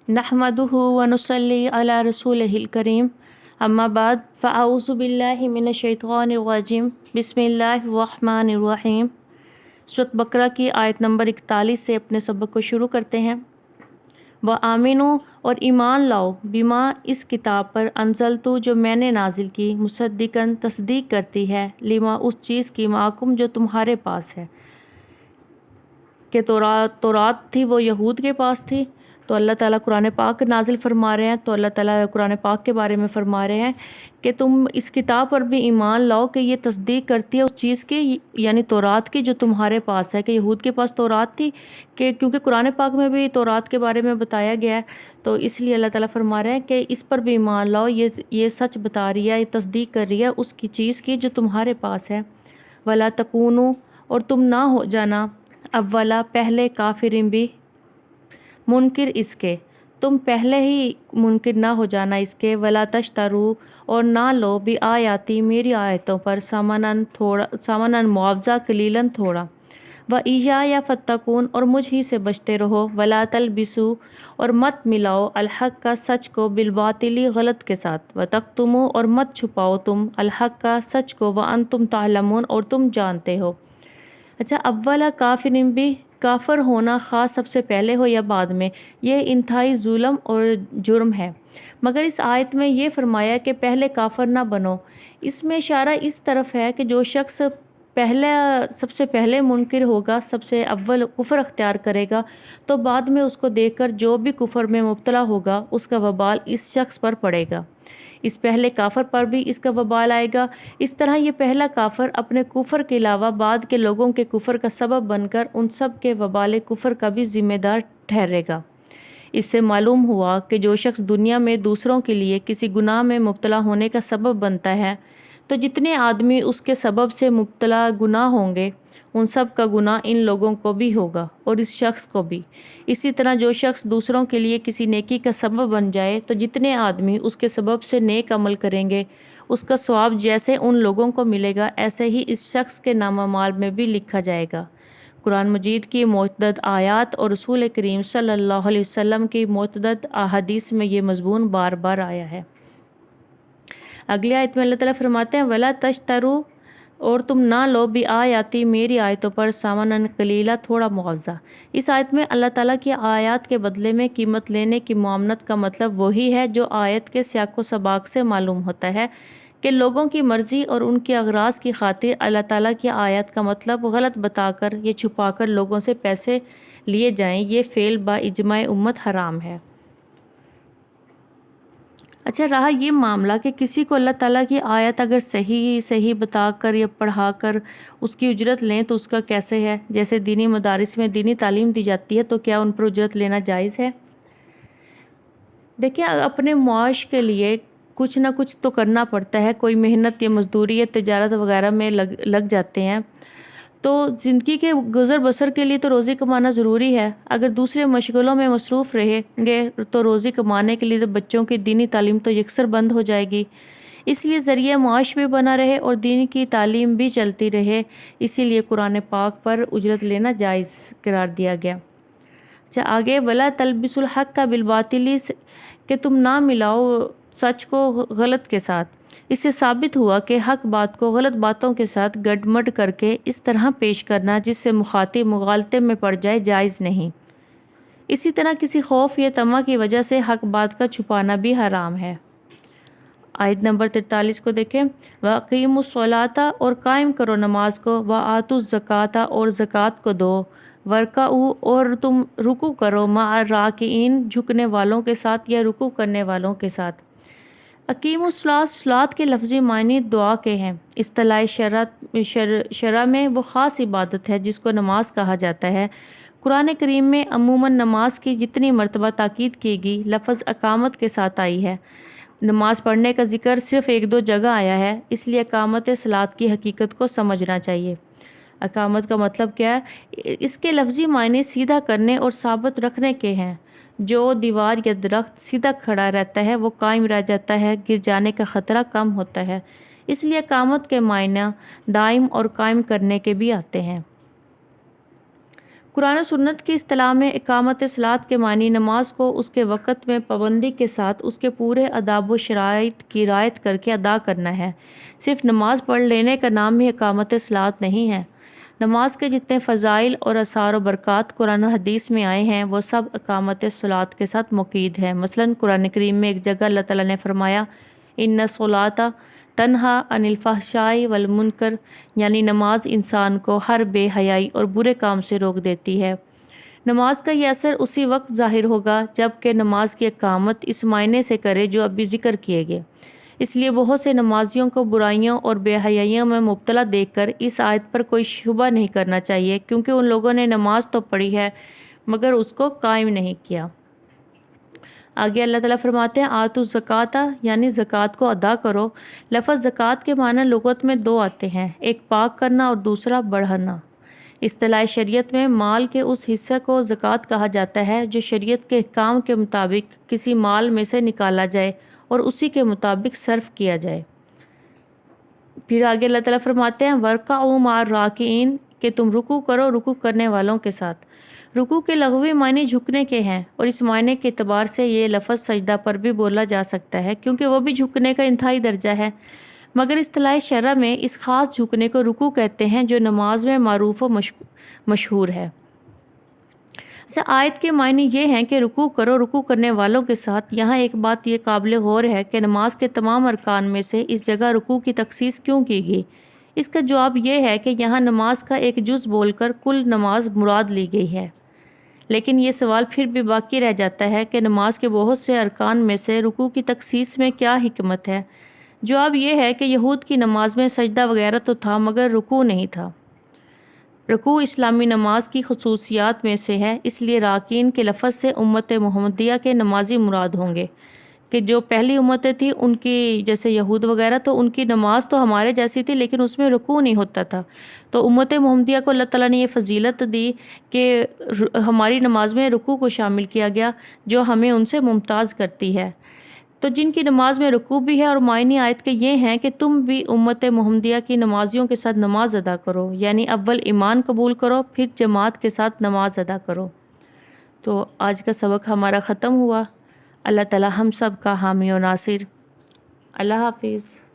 नहमदुहु व नुसल्ली अला रसूलिहिल करीम अम्मा बाद फ़अऊज़ु बिल्लाहि मिनश शैतानिर रजीम बिस्मिल्लाहिर रहमानिर रहीम। सूरत बकरा की आयत नंबर 41 से अपने सबक को शुरू करते हैं। व आमिनो और ईमान लाओ बिमा इस किताब पर अनज़लतु जो मैंने नाजिल की, मुसद्दिकन तस्दीक करती है, लिमा उस चीज़ की माकुम जो तुम्हारे पास है। कि तौरात थी वो यहूद के पास थी, तो अल्लाह ताला कुरान पाक नाजिल फरमा रहे हैं। तो अल्लाह ताला कुरान पाक के बारे में फरमा रहे हैं कि तुम इस किताब पर भी ईमान लाओ कि ये तस्दीक करती है उस चीज़ की, यानी तौरात की जो तुम्हारे पास है। कि यहूद के पास तौरात थी, कि क्योंकि कुरान पाक में भी तौरात के बारे में बताया गया है, तो इसलिए अल्लाह ताला फरमा रहे हैं कि इस पर भी ईमान लाओ। ये सच बता रही है, ये तस्दीक कर रही है उसकी चीज़ की जो तुम्हारे पास है। वला तकूनु और तुम ना हो जाना अव्वला पहले काफिरिन भी मुनकिर इसके, तुम पहले ही मुनकिर ना हो जाना इसके। वला तश्तरू और ना लो भी आयाती मेरी आयतों पर सामानन मुआवजा कलीलन थोड़ा। व ईया या फत्तकून और मुझ ही से बचते रहो। वला तलबिसु और मत मिलाओ अलहक का सच को बिलबातिली गलत के साथ। व तक्तुमु और मत छुपाओ तुम अलहक का सच को व अंतुम तालमून और तुम जानते हो। अच्छा, अव्वला काफिरिन भी काफर होना ख़ास सबसे पहले हो या बाद में, यह इंतहाई जुल्म और जुर्म है। मगर इस आयत में ये फरमाया कि पहले काफर ना बनो। इसमें इशारा इस तरफ है कि जो शख्स सबसे पहले मुनकिर होगा, सबसे अव्वल कुफर अख्तियार करेगा, तो बाद में उसको देखकर जो भी कुफर में मुब्तला होगा उसका वबाल इस शख्स पर पड़ेगा। इस पहले काफर पर भी इसका वबाल आएगा। इस तरह ये पहला काफर अपने कुफर के अलावा बाद के लोगों के कुफर का सबब बनकर उन सब के वबाल कुफर का भी जिम्मेदार ठहरेगा। इससे मालूम हुआ कि जो शख्स दुनिया में दूसरों के लिए किसी गुनाह में मुब्तला होने का सबब बनता है, तो जितने आदमी उसके सबब से मुब्तला गुनाह होंगे उन सब का गुनाह इन लोगों को भी होगा और इस शख्स को भी। इसी तरह जो शख्स दूसरों के लिए किसी नेकी का सबब बन जाए, तो जितने आदमी उसके सबब से नेक अमल करेंगे उसका सवाब जैसे उन लोगों को मिलेगा, ऐसे ही इस शख्स के नामामाल में भी लिखा जाएगा। कुरान मजीद की मुतअद्दिद आयात और रसूल करीम सल्लल्लाहु अलैहि वसल्लम की मुतअद्दिद अहादीस में ये मज़मून बार बार आया है। अगली आयत में अल्लाह ताला फरमाते हैं वला तश्तरू और तुम ना लो भी आयाती मेरी आयतों पर सामानन कलीला थोड़ा मुआवजा। इस आयत में अल्लाह ताला की आयत के बदले में कीमत लेने की मुआमनत का मतलब वही है जो आयत के सियाक़ो सबाक से मालूम होता है कि लोगों की मर्ज़ी और उनके अगराज की खातिर अल्लाह ताला की आयत का मतलब गलत बताकर ये छुपाकर लोगों से पैसे लिए जाएं, ये फ़ेल बा इजमाए उम्मत हराम है। अच्छा, रहा ये मामला कि किसी को अल्लाह ताला की आयत अगर सही बताकर या पढ़ाकर उसकी उजरत लें तो उसका कैसे है। जैसे दीनी मदारिस में दीनी तालीम दी जाती है, तो क्या उन पर उजरत लेना जायज़ है? देखिए, अपने मुआश के लिए कुछ ना कुछ तो करना पड़ता है। कोई मेहनत या मजदूरी या तिजारत वगैरह में लग जाते हैं, तो ज़िंदगी के गुज़र बसर के लिए तो रोज़ी कमाना ज़रूरी है। अगर दूसरे मशगलों में मसरूफ़ रहेंगे तो रोज़ी कमाने के लिए तो बच्चों की दीनी तालीम तो यकसर बंद हो जाएगी। इसलिए ज़रिया मुआश भी बना रहे और दीन की तालीम भी चलती रहे, इसीलिए कुरान पाक पर उजरत लेना जायज़ करार दिया गया। अच्छा, आगे वला तलबिसुल हक़ का बिलबातिली कि तुम ना मिलाओ सच को गलत के साथ। इससे साबित हुआ कि हक बात को गलत बातों के साथ गडमड करके इस तरह पेश करना जिससे मुखातिब मुगालते में पड़ जाए जायज़ नहीं। इसी तरह किसी खौफ या तमा की वजह से हक बात का छुपाना भी हराम है। आयत नंबर 43 को देखें। व अक़ीमुस्सलाता और कायम करो नमाज को, व आतुज़ ज़काता और ज़कात को दो, वरकाऊ और तुम रुकू करो मा राकिईन झुकने वालों के साथ या रुकू करने वालों के साथ। अकीमुस्सलात के लफ्ज़ी मायने दुआ के हैं। इस्तिलाही शरअ में वो ख़ास इबादत है जिसको नमाज कहा जाता है। कुरान करीम में अमूमन नमाज की जितनी मरतबा ताकीद की गई लफ्ज़ अकामत के साथ आई है। नमाज पढ़ने का जिक्र सिर्फ़ एक दो जगह आया है, इसलिए अकामत सलात की हकीकत को समझना चाहिए। अकामत का मतलब क्या है? इसके लफ्ज़ी मायने सीधा करने और साबित रखने के हैं। जो दीवार या दरख्त सीधा खड़ा रहता है वो कायम रह जाता है, गिर जाने का ख़तरा कम होता है। इसलिए अकामत के मायने दायम और कायम करने के भी आते हैं। قرآن و سنت کی اصطلاح میں اقامت صلاۃ کے معنی نماز کو اس کے وقت میں پابندی کے ساتھ اس کے پورے آداب و شرائط کی رعایت کر کے ادا کرنا ہے۔ صرف نماز پڑھ لینے کا نام ہی اقامت صلاۃ نہیں ہے۔ نماز کے جتنے فضائل اور اثار و برکات قرآن و حدیث میں آئے ہیں وہ سب اقامت صلاۃ کے ساتھ مقید ہیں۔ مثلاً قرآن کریم میں ایک جگہ اللہ تعالیٰ نے فرمایا ان الصلاۃ تنہا عن الفحشاء والمنکر، یعنی نماز انسان کو ہر بے حیائی اور برے کام سے روک دیتی ہے۔ نماز کا یہ اثر اسی وقت ظاہر ہوگا جب کہ نماز کی اقامت اس معنی سے کرے جو ابھی ذکر کیے گئے۔ اس لیے بہت سے نمازیوں کو برائیوں اور بے حیائیوں میں مبتلا دیکھ کر اس آیت پر کوئی شبہ نہیں کرنا چاہیے، کیونکہ ان لوگوں نے نماز تو پڑھی ہے مگر اس کو قائم نہیں کیا۔ آگے اللہ تعالیٰ فرماتے ہیں آتوا الزکوٰۃ، یعنی زکوٰۃ کو ادا کرو۔ لفظ زکوٰۃ کے معنی لغت میں دو آتے ہیں، ایک پاک کرنا اور دوسرا بڑھانا۔ اصطلاح شریعت میں مال کے اس حصے کو زکوٰۃ کہا جاتا ہے جو شریعت کے احکام کے مطابق کسی مال میں سے نکالا جائے اور اسی کے مطابق صرف کیا جائے۔ پھر آگے اللہ تعالیٰ فرماتے ہیں وَارْكَعُوا مَعَ الرَّاكِعِينَ، کہ تم رکوع کرو رکوع کرنے والوں کے ساتھ۔ رکوع کے لغوی معنی جھکنے کے ہیں، اور اس معنی کے اعتبار سے یہ لفظ سجدہ پر بھی بولا جا سکتا ہے کیونکہ وہ بھی جھکنے کا انتہائی درجہ ہے، مگر اصطلاح شرع میں اس خاص جھکنے کو رکوع کہتے ہیں جو نماز میں معروف و مشہور ہے۔ اچھا، آیت کے معنی یہ ہیں کہ رکوع کرو رکوع کرنے والوں کے ساتھ۔ یہاں ایک بات یہ قابل غور ہے کہ نماز کے تمام ارکان میں سے اس جگہ رکوع کی تخصیص کیوں کی گئی؟ اس کا جواب یہ ہے کہ یہاں نماز کا ایک جز بول کر کل نماز مراد لی گئی ہے۔ لیکن یہ سوال پھر بھی باقی رہ جاتا ہے کہ نماز کے بہت سے ارکان میں سے رکوع کی تخصیص میں کیا حکمت ہے؟ جواب یہ ہے کہ یہود کی نماز میں سجدہ وغیرہ تو تھا مگر رکوع نہیں تھا۔ رکوع اسلامی نماز کی خصوصیات میں سے ہے، اس لیے راکین کے لفظ سے امت محمدیہ کے نمازی مراد ہوں گے، کہ جو پہلی امتیں تھیں ان کی جیسے یہود وغیرہ تو ان کی نماز تو ہمارے جیسی تھی لیکن اس میں رکوع نہیں ہوتا تھا۔ تو امت محمدیہ کو اللہ تعالیٰ نے یہ فضیلت دی کہ ہماری نماز میں رکوع کو شامل کیا گیا جو ہمیں ان سے ممتاز کرتی ہے۔ تو جن کی نماز میں رکوع بھی ہے، اور معنی آیت کے یہ ہیں کہ تم بھی امت محمدیہ کی نمازیوں کے ساتھ نماز ادا کرو، یعنی اول ایمان قبول کرو پھر جماعت کے ساتھ نماز ادا کرو۔ تو آج کا سبق ہمارا ختم ہوا۔ اللہ تعالی ہم سب کا حامی و ناصر۔ اللہ حافظ۔